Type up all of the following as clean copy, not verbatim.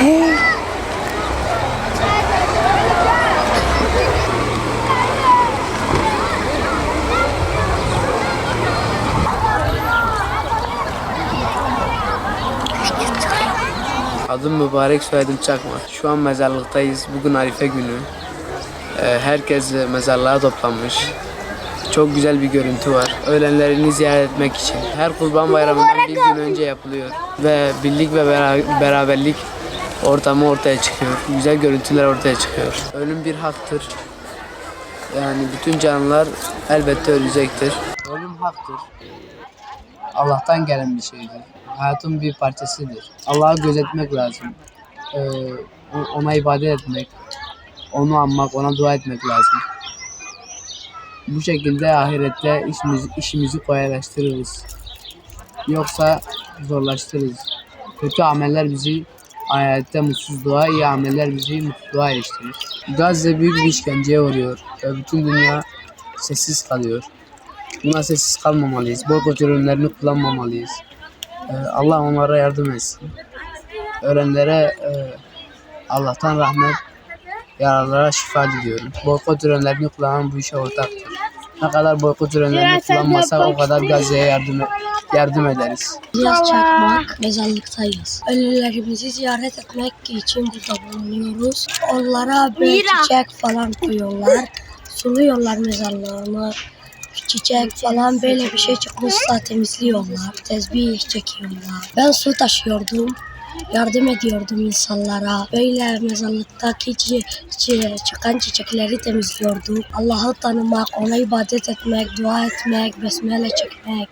Adım mübarek, soyadım Çakma. Şu an mezarlıktayız. Bugün Arife günü. Herkes mezarlığa toplanmış. Çok güzel bir görüntü var. Ölenlerini ziyaret etmek için. Her Kurban Bayramı'ndan bir gün önce yapılıyor. Ve birlik ve beraberlik ortamı ortaya çıkıyor. Güzel görüntüler ortaya çıkıyor. Ölüm bir haktır. Yani bütün canlılar elbette ölecektir. Ölüm haktır. Allah'tan gelen bir şeydir. Hayatın bir parçasıdır. Allah'ı gözetmek lazım. Ona ibadet etmek, onu anmak, ona dua etmek lazım. Bu şekilde ahirette işimizi kolaylaştırırız. Yoksa zorlaştırırız. Kötü ameller bizi ahirette mutsuzluğa, iyi ameller bizi mutluluğa eriştirir. Gazze büyük bir işkenceye uğruyor ve bütün dünya sessiz kalıyor. Buna sessiz kalmamalıyız. Boykot ürünlerini kullanmamalıyız. Allah onlara yardım etsin. Ölenlere Allah'tan rahmet, yaralılara şifa diliyorum. Boykot ürünlerini kullanan bu işe ortaktır. Ne kadar boykot ürünlerini kullanmasak o kadar Gazze'ye yardım ederiz. İlyas Çakmak, mezarlıktayız. Ölülerimizi ziyaret etmek için burada bulunuyoruz. Onlara böyle çiçek falan koyuyorlar. Suluyorlar mezarlığını. Çiçek falan böyle bir şey çıkmışsa temizliyorlar. Tesbih çekiyorlar. Ben su taşıyordum. Yardım ediyordum insanlara. Böyle mezarlıktaki çıkan çiçekleri temizliyorduk. Allah'ı tanımak, ona ibadet etmek, dua etmek, besmele çekmek,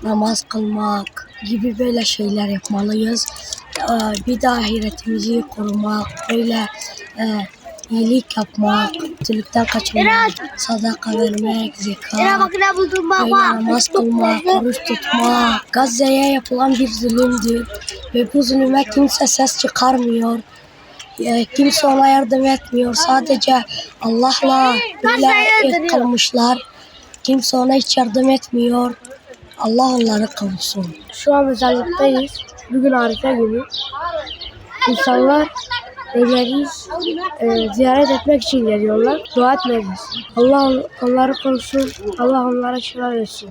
namaz kılmak gibi böyle şeyler yapmalıyız. Bir de ahiretimizi korumak, böyle iyilik yapmak, kötülükten kaçınmak, sadaka vermek, zekat, böyle namaz kılmak, oruç tutmak. Gazze'ye yapılan bir zulümdür ve bu zulüme kimse ses çıkarmıyor. Kimse ona yardım etmiyor. Sadece Allah'la böyle kalmışlar. Kimse ona hiç yardım etmiyor. Allah onları korusun. Şu an mezarlıktayız. Bugün Arife günü. İnsanlar ölüleri ziyaret etmek için geliyorlar. Dua etmeliyiz. Allah onları korusun. Allah onlara şifa versin.